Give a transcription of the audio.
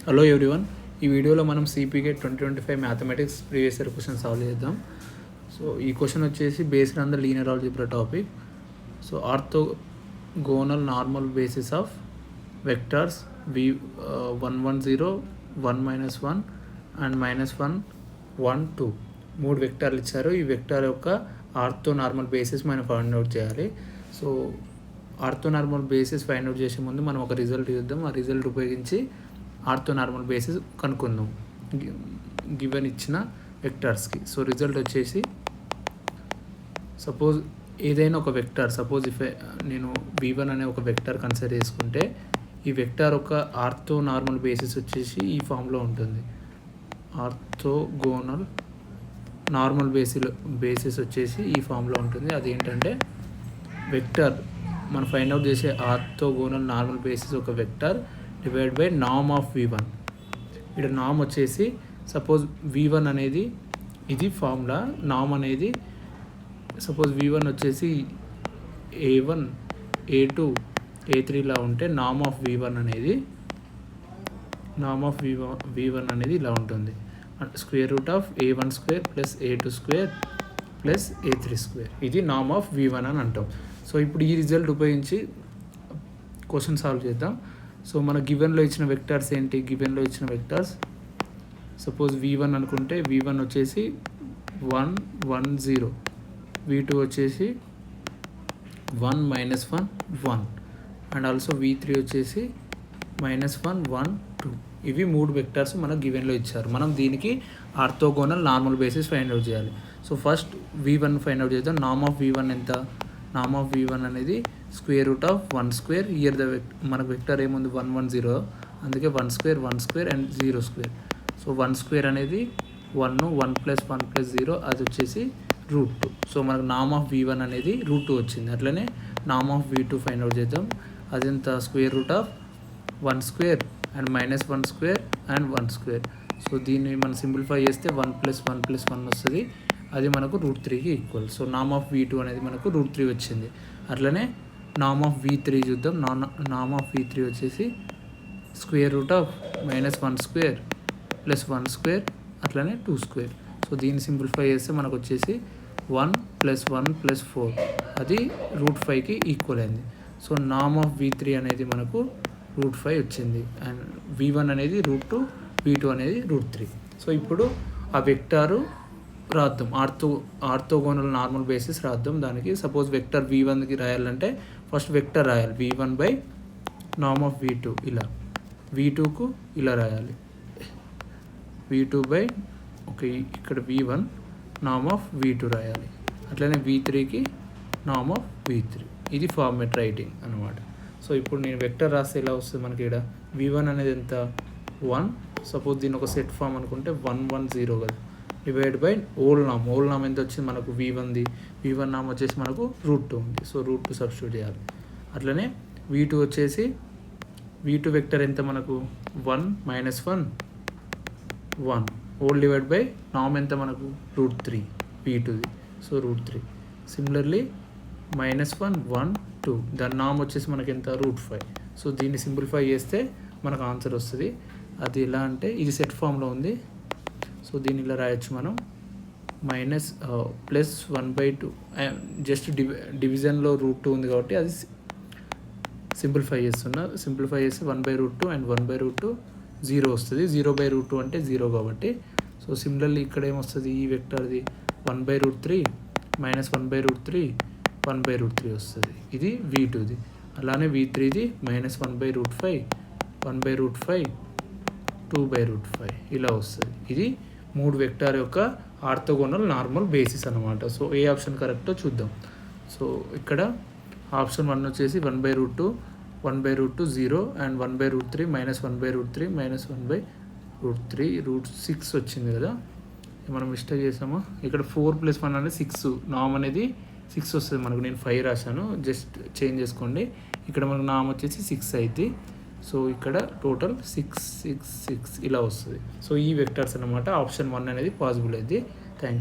Hello everyone, ఈ వీడియోలో మనం CPK 2025 mathematics previous year question solve చేద్దాం. సో ఈ క్వశ్చన్ వచ్చేసి based on the linear algebra topic. So orthogonal normal basis of vectors v110 1 - 1 and -1 1 2 మూడు వెక్టార్లు ఇచ్చారు. ఈ వెక్టార్ యొక్క ఆర్థో నార్మల్ బేసిస్ మనం ఫైండ్ అవుట్ చేయాలి. So ortho normal basis find out చేసే ముందు మనం ఒక రిజల్ట్ చూద్దాం. ఆ రిజల్ట్ ఉపయోగించి ఆర్థో నార్మల్ బేసిస్ కనుక్కుందాం గివెన్ ఇచ్చిన వెక్టార్స్కి. సో రిజల్ట్ వచ్చేసి సపోజ్ ఏదైనా ఒక వెక్టార్, సపోజ్ నేను v1 అనే ఒక వెక్టార్ కన్సిడర్ చేసుకుంటే ఈ వెక్టార్ ఒక ఆర్థో నార్మల్ బేసిస్ వచ్చేసి ఈ ఫామ్లో ఉంటుంది. ఆర్థోగోనల్ నార్మల్ బేసిస్ వచ్చేసి ఈ ఫామ్లో ఉంటుంది. అదేంటంటే వెక్టార్ మనం ఫైండ్ అవుట్ చేసే ఆర్థోగోనల్ నార్మల్ బేసిస్ ఒక వెక్టార్ డివైడ్ బై నామ్ ఆఫ్ v1. ఇక్కడ నామ్ వచ్చేసి సపోజ్ v1 అనేది ఇది ఫార్ములా. నామ్ అనేది సపోజ్ v1 వచ్చేసి a1 a2 a3 లా ఉంటే నామ్ ఆఫ్ v1 అనేది ఇలా ఉంటుంది. Square root of a1 square plus a2 square plus a3 square. ఇది నామ్ ఆఫ్ v1 అని అంటాం. సో ఇప్పుడు ఈ రిజల్ట్ ఉపయోగించి క్వశ్చన్ సాల్వ్ చేద్దాం. సో మన గివెన్లో ఇచ్చిన వెక్టార్స్ ఏంటి? గివెన్లో ఇచ్చిన వెక్టార్స్ సపోజ్ v1 అనుకుంటే v1 వచ్చేసి 1 1 0, v2 వచ్చేసి 1 - 1 1 అండ్ ఆల్సో v3 వచ్చేసి -1 1 2. ఇవి మూడు వెక్టార్స్ మన గివెన్లో ఇచ్చారు. మనం దీనికి orthogonal normal basis find out చేయాలి. So first v1 find out చేద్దాం. నామ్ ఆఫ్ v1 ఎంత? నామ్ ఆఫ్ v1 అనేది square root of 1 square. Here మనకు వెక్టర్ ఏముంది 1 1 0, అందుకే 1 square 1 square and 0 square. So 1 square అనేది 1 1 + 1 + 0, అది వచ్చేసి √2. సో మనకు నామ్ ఆఫ్ v1 అనేది √2 వచ్చింది. అట్లనే నామ్ ఆఫ్ v2 ఫైండ్ అవుట్ చేద్దాం. అదెంత? Square root of 1 square and -1 square and 1 square. So దీన్ని మనం సింప్లిఫై చేస్తే 1 + 1 + 1 వస్తుంది. అది మనకు √3కి equal. So NAM of v2 అనేది మనకు √3 వచ్చింది. అట్లనే నామ్ ఆఫ్ v3 చూద్దాం. నామ్ ఆఫ్ v3 వచ్చేసి square root of -1 square plus 1 square అట్లనే 2 స్క్వేర్. సో దీన్ని సింప్లిఫై చేస్తే మనకు వచ్చేసి 1 + 1 + 4, అది √5కి ఈక్వల్ అయింది. సో నామ్ ఆఫ్ v3 అనేది మనకు √5 వచ్చింది. అండ్ v1 అనేది √2, v2 అనేది √3. సో ఇప్పుడు ఆ వెక్టారు రాద్దాం. ఆర్థోగోనల్ నార్మల్ బేసిస్ రాద్దాం. దానికి సపోజ్ వెక్టర్ v1కి రాయాలంటే ఫస్ట్ వెక్టర్ రాయాలి. v1 బై నామ్ ఆఫ్ v2 ఇలా, v2కు ఇలా రాయాలి. v2 బై ఇక్కడ v1 నామ్ ఆఫ్ v2 రాయాలి. అట్లనే v3కి నామ్ ఆఫ్ v3. ఇది ఫార్మేట్ రైటింగ్ అనమాట. సో ఇప్పుడు నేను వెక్టర్ రాస్తే ఎలా వస్తుంది మనకి? ఇక్కడ v1 అనేది ఎంత? 1. సపోజ్ దీని ఒక సెట్ ఫామ్ అనుకుంటే 1 1 0 కదా, డివైడ్ బై ఓల్డ్ నామ్ ఎంత వచ్చింది మనకు? v1 నామ్ వచ్చేసి మనకు √2 ఉంది. సో √2 సబ్స్టిట్యూట్ చేయాలి. అట్లనే v2 వచ్చేసి v2 వెక్టర్ ఎంత మనకు? 1 - 1 1 ఓల్డ్ డివైడ్ బై నామ్ ఎంత మనకు? √3 v2ది. సో √3. సిమిలర్లీ -1 1 2 దాని నామ్ వచ్చేసి మనకి ఎంత? √5. సో దీన్ని సింప్లిఫై చేస్తే మనకు ఆన్సర్ వస్తుంది. అది ఎలా అంటే ఇది సెట్ ఫామ్లో ఉంది. సో దీన్ని ఇలా రాయొచ్చు మనం. +1/2 జస్ట్ డివిజన్లో √2 ఉంది కాబట్టి అది సింప్లిఫై చేస్తున్నా. సింప్లిఫై చేస్తే 1/√2 అండ్ 1/√2 0 వస్తుంది. 0/√2 అంటే 0 కాబట్టి. సో సిమిలర్లీ ఇక్కడ ఏమొస్తుంది? ఈ వెక్టర్ది 1/√3 -1/√3 1/√3 వస్తుంది. ఇది v2ది. అలానే v3ది -1/√5 1/√5 2/√5 ఇలా వస్తుంది. ఇది మూడు వెక్టార్ యొక్క ఆర్థోగోనల్ నార్మల్ బేసిస్ అనమాట. సో ఏ ఆప్షన్ కరెక్టో చూద్దాం. సో ఇక్కడ ఆప్షన్ 1 వచ్చేసి 1/√2 1/√2 0 అండ్ 1/√3 -1/√3 -1/√3 √6 వచ్చింది కదా. మనం మిస్టేక్ చేసామా? ఇక్కడ 4 + 1 అనేది 6, నామ్ అనేది 6 వస్తుంది మనకు. నేను 5 రాశాను, జస్ట్ చేంజ్ చేసుకోండి. ఇక్కడ మనకు నామ్ వచ్చేసి 6 అయితే. సో ఇక్కడ టోటల్ 6 6 6 ఇలా వస్తుంది. సో ఈ వెక్టర్స్ అనమాట. ఆప్షన్ 1 అనేది పాసిబుల్ అయింది. Thank you.